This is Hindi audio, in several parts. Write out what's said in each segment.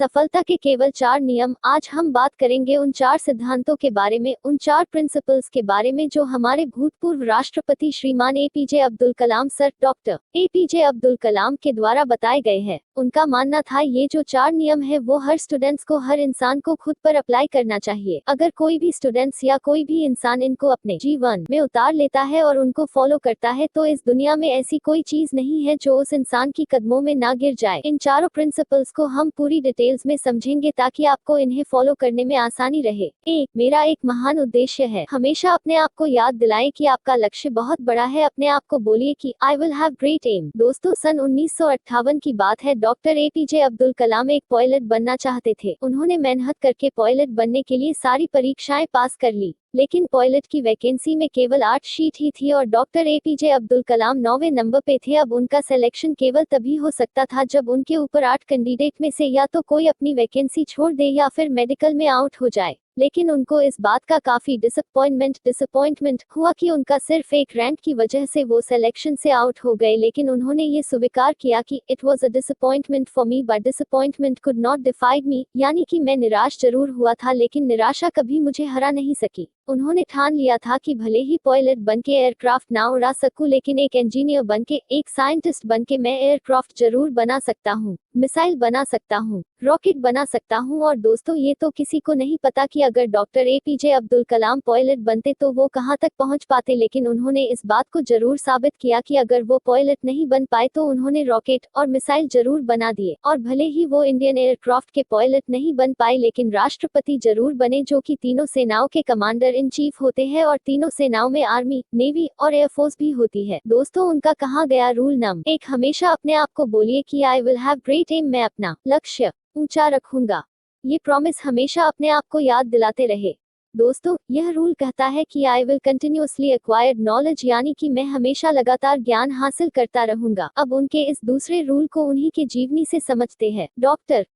सफलता के केवल 4 नियम। आज हम बात करेंगे उन 4 सिद्धांतों के बारे में, उन 4 प्रिंसिपल्स के बारे में जो हमारे भूतपूर्व राष्ट्रपति श्रीमान APJ Abdul Kalam sir doctor APJ Abdul Kalam के द्वारा बताए गए हैं। उनका मानना था ये जो 4 नियम है वो हर स्टूडेंट्स को, हर इंसान को खुद पर अप्लाई करना चाहिए। अगर कोई भी स्टूडेंट्स या कोई भी इंसान इनको अपने जीवन में उतार लेता है और उनको फॉलो करता है तो इस दुनिया में ऐसी कोई चीज नहीं है जो उस इंसान की कदमों में ना गिर जाए। इन चारों प्रिंसिपल्स को हम पूरी डिटेल्स में समझेंगे ताकि आपको इन्हें फॉलो करने में आसानी रहे। मेरा एक महान उद्देश्य है। हमेशा अपने आप को याद दिलाएं कि आपका लक्ष्य बहुत बड़ा है। अपने आप को बोलिए कि I will have great aim. दोस्तों, सन 1958 की बात है। डॉक्टर एपीजे अब्दुल कलाम एक पायलट बनना चाहते थे। उन्होंने मेहनत करके पायलट बनने के लिए सारी परीक्षाएं पास कर ली, लेकिन पायलट की वैकेंसी में केवल 8 सीट ही थी और doctor APJ Abdul Kalam 9वें number पे थे। अब उनका सिलेक्शन केवल तभी हो सकता था जब उनके ऊपर 8 कैंडिडेट में से या तो कोई अपनी वैकेंसी छोड़ दे या फिर मेडिकल में आउट हो जाए। लेकिन उनको इस बात का काफी डिसअपॉइंटमेंट हुआ कि उनका सिर्फ एक रैंक की वजह से वो सिलेक्शन से आउट हो गए। लेकिन उन्होंने ये स्वीकार किया कि it was a disappointment for me but disappointment could not defied me, यानी कि मैं निराश जरूर हुआ था लेकिन निराशा कभी मुझे हरा नहीं सकी। उन्होंने ठान लिया था कि भले ही पायलट बनके एयरक्राफ्ट ना उड़ा सकूं लेकिन एक इंजीनियर बनके, एक साइंटिस्ट बनके मैं एयरक्राफ्ट जरूर बना सकता हूं, मिसाइल बना सकता हूं, रॉकेट बना सकता हूं। और दोस्तों, ये तो किसी को नहीं पता कि अगर doctor APJ Abdul Kalam pilot बनते तो वो कहां तक पहुंच पाते, लेकिन उन्होंने इस बात को जरूर साबित किया कि अगर वो पायलट नहीं बन पाए तो उन्होंने रॉकेट और मिसाइल जरूर बना दिए। और भले ही वो इंडियन एयरक्राफ्ट के पायलट नहीं बन पाए लेकिन राष्ट्रपति जरूर बने, जो कि तीनों सेनाओं के कमांडर इन चीफ होते हैं और तीनों सेनाओं में आर्मी, नेवी और एयरफोर्स भी होती है। दोस्तों, उनका कहा गया रूल नंबर 1, हमेशा अपने आप को बोलिए कि I will have great aim. मैं अपना लक्ष्य ऊंचा रखूंगा। ये प्रॉमिस हमेशा अपने आप को याद दिलाते रहे। दोस्तों, यह रूल कहता है कि I will continuously acquired knowledge, यानी कि मैं हमेशा लगातार ज्ञान हासिल करता रहूंगा। अब उनके इस दूसरे रूल को उन्हीं के जीवनी से समझते हैं। डॉक्टर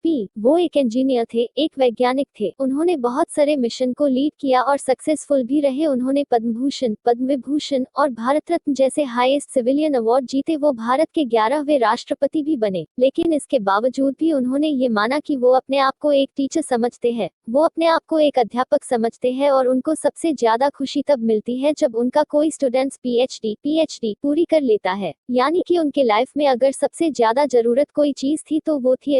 वो एक इंजीनियर थे, एक वैज्ञानिक थे। उन्होंने बहुत सारे मिशन को लीड किया और सक्सेसफुल भी रहे। उन्होंने पद्म भूषण, पद्म विभूषण और भारत रत्न जैसे हाईएस्ट सिविलियन अवार्ड जीते। वो भारत के 11वें राष्ट्रपति भी बने। लेकिन इसके बावजूद भी उन्होंने ये माना कि वो अपने आप को एक टीचर समझते हैं, वो अपने आप को एक अध्यापक समझते हैं और उनको सबसे ज्यादा खुशी तब मिलती है जब उनका कोई स्टूडेंट्स पीएचडी पूरी कर लेता है। यानी कि उनके लाइफ में अगर सबसे ज्यादा जरूरत कोई चीज थी तो वो थी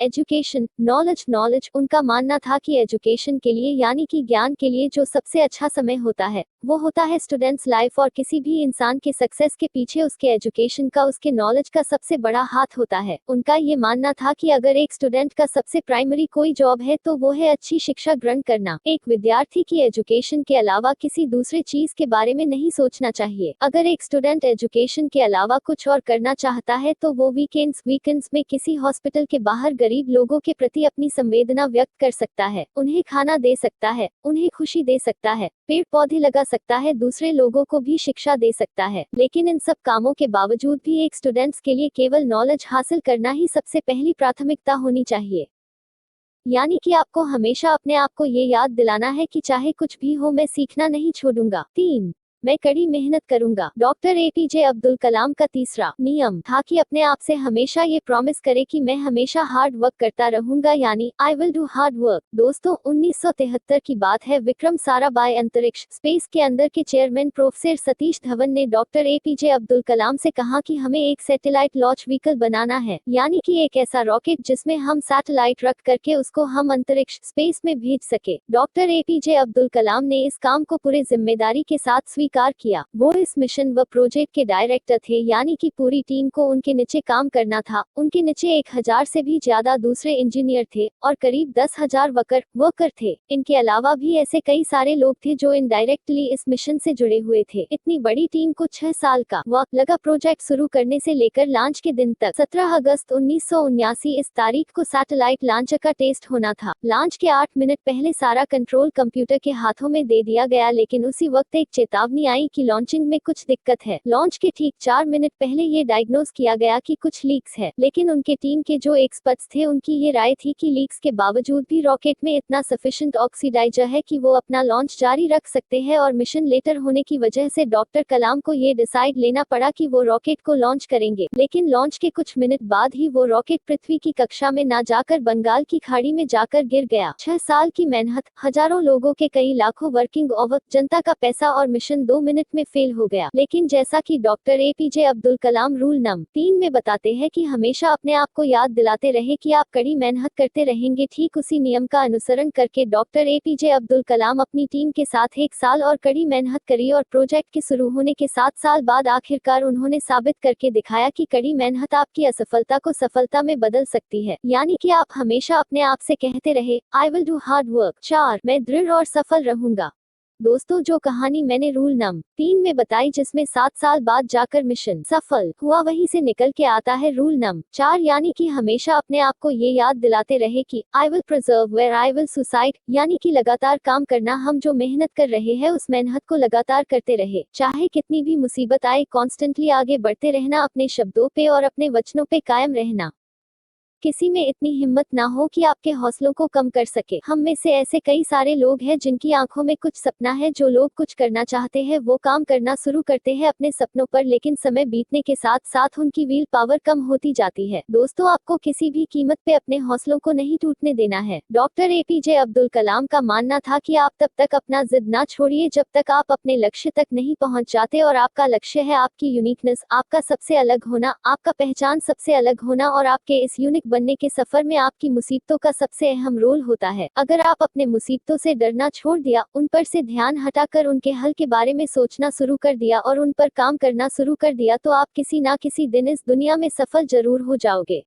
एजुकेशन, नॉलेज। उनका मानना था कि एजुकेशन के लिए, यानी कि ज्ञान के लिए, जो सबसे अच्छा समय होता है वो होता है स्टूडेंट्स लाइफ। और किसी भी इंसान के सक्सेस के पीछे उसके एजुकेशन का, उसके नॉलेज का सबसे बड़ा हाथ होता है। उनका ये मानना था कि अगर एक स्टूडेंट का सबसे प्राइमरी कोई जॉब है तो वो है अच्छी शिक्षा ग्रहण करना। एक विद्यार्थी की एजुकेशन के अलावा किसी दूसरे चीज के बारे में नहीं सोचना चाहिए। अगर एक स्टूडेंट एजुकेशन के अलावा कुछ और करना चाहता है तो वो वीकेंड्स में किसी हॉस्पिटल के बाहर गरीब लोगों के प्रति अपनी संवेदना व्यक्त कर सकता है, उन्हें खाना दे सकता है, उन्हें खुशी दे सकता है, पेड़ पौधे लगा सकता है, दूसरे लोगों को भी शिक्षा दे सकता है। लेकिन इन सब कामों के बावजूद भी एक स्टूडेंट्स के लिए केवल नॉलेज हासिल करना ही सबसे पहली प्राथमिकता होनी चाहिए। यानी कि आपको हमेशा अपने आप को ये याद दिलाना है कि चाहे कुछ भी हो मैं सीखना नहीं छोड़ूंगा। 3, मैं कड़ी मेहनत करूंगा। डॉक्टर एपीजे अब्दुल कलाम का तीसरा नियम था कि अपने आप से हमेशा ये प्रॉमिस करे कि मैं हमेशा हार्ड वर्क करता रहूंगा, यानी I will do hard work. दोस्तों, 1973 की बात है। विक्रम साराभाई अंतरिक्ष स्पेस के अंदर के चेयरमैन प्रोफेसर सतीश धवन ने डॉक्टर एपीजे अब्दुल कलाम से कहा कि हमें एक सैटेलाइट लॉन्च व्हीकल बनाना है, यानी कि एक ऐसा रॉकेट जिसमें हम सैटेलाइट रख करके उसको हम अंतरिक्ष स्पेस में भेज सके। डॉक्टर एपीजे अब्दुल कलाम ने इस काम को पूरे जिम्मेदारी के साथ स्वीकार किया। वो इस मिशन व प्रोजेक्ट के डायरेक्टर थे, यानी कि पूरी टीम को उनके नीचे काम करना था। उनके नीचे 1000 से भी ज्यादा दूसरे इंजीनियर थे और करीब 10,000 वर्कर थे। इनके अलावा भी ऐसे कई सारे लोग थे जो इनडायरेक्टली इस मिशन से जुड़े हुए थे। इतनी बड़ी टीम को 6 साल का वक्त लगा प्रोजेक्ट शुरू करने से लेकर लॉन्च के दिन तक। 17 अगस्त 1979 इस तारीख को सैटेलाइट लॉन्चर का टेस्ट होना था। लॉन्च के 8 मिनट पहले सारा कंट्रोल कंप्यूटर के हाथों में दे दिया गया, लेकिन उसी वक्त एक चेतावनी खबरनी आई कि लॉन्चिंग में कुछ दिक्कत है। लॉन्च के ठीक 4 मिनट पहले ये डायग्नोज किया गया कि कुछ लीक्स है, लेकिन उनके टीम के जो एक्सपर्ट्स थे उनकी ये राय थी कि लीक्स के बावजूद भी रॉकेट में इतना सफिशिएंट ऑक्सीडाइजर है कि वो अपना लॉन्च जारी रख सकते हैं और मिशन लेटर होने की वजह से डॉक्टर कलाम को ये डिसाइड लेना पड़ा कि वो रॉकेट को लॉन्च करेंगे। लेकिन लॉन्च के कुछ मिनट बाद ही वो रॉकेट पृथ्वी की कक्षा में ना जाकर बंगाल की खाड़ी में जाकर गिर गया। 6 साल की मेहनत, हजारों लोगों के कई लाखों वर्किंग आवर, जनता का पैसा और मिशन 2 मिनट में फेल हो गया। लेकिन जैसा कि doctor APJ Abdul Kalam rule number 3 में बताते हैं कि हमेशा अपने आप को याद दिलाते रहे कि आप कड़ी मेहनत करते रहेंगे, ठीक उसी नियम का अनुसरण करके डॉक्टर एपीजे अब्दुल कलाम अपनी टीम के साथ 1 साल और कड़ी मेहनत करी और प्रोजेक्ट के शुरू होने के 7 साल बाद आखिरकार उन्होंने साबित करके दिखाया कि कड़ी मेहनत आपकी असफलता को सफलता में बदल सकती है। यानी कि आप हमेशा अपने आप से कहते रहे, I will do hard work. 4, मैं दृढ़ और सफल रहूंगा। दोस्तों, जो कहानी मैंने रूल नंबर 3 में बताई जिसमें 7 साल बाद जाकर मिशन सफल हुआ, वहीं से निकल के आता है रूल नंबर 4, यानी कि हमेशा अपने आप को ये याद दिलाते रहे कि I will preserve where I will suicide, यानी कि लगातार काम करना। हम जो मेहनत कर रहे हैं उस मेहनत को लगातार करते रहे, चाहे कितनी भी मुसीबत आए, कॉन्स्टेंटली आगे बढ़ते रहना, अपने शब्दों पे और अपने वचनों पे कायम रहना। किसी में इतनी हिम्मत ना हो कि आपके हौसलों को कम कर सके। हम में से ऐसे कई सारे लोग हैं जिनकी आंखों में कुछ सपना है, जो लोग कुछ करना चाहते हैं वो काम करना शुरू करते हैं अपने सपनों पर, लेकिन समय बीतने के साथ साथ उनकी विल पावर कम होती जाती है। दोस्तों, आपको किसी भी कीमत पे अपने हौसलों को नहीं टूटने देना है। डॉक्टर एपीजे अब्दुल कलाम का मानना था कि आप तब तक अपना जिद ना छोड़िए जब तक आप अपने लक्ष्य तक नहीं पहुंच जाते, और आपका लक्ष्य है आपकी यूनिकनेस, आपका सबसे अलग होना, आपका पहचान सबसे अलग होना, और आपके इस यूनिक बनने के सफर में आपकी मुसीबतों का सबसे अहम रोल होता है। अगर आप अपने मुसीबतों से डरना छोड़ दिया, उन पर से ध्यान हटाकर उनके हल के बारे में सोचना शुरू कर दिया और उन पर काम करना शुरू कर दिया, तो आप किसी ना किसी दिन इस दुनिया में सफल जरूर हो जाओगे।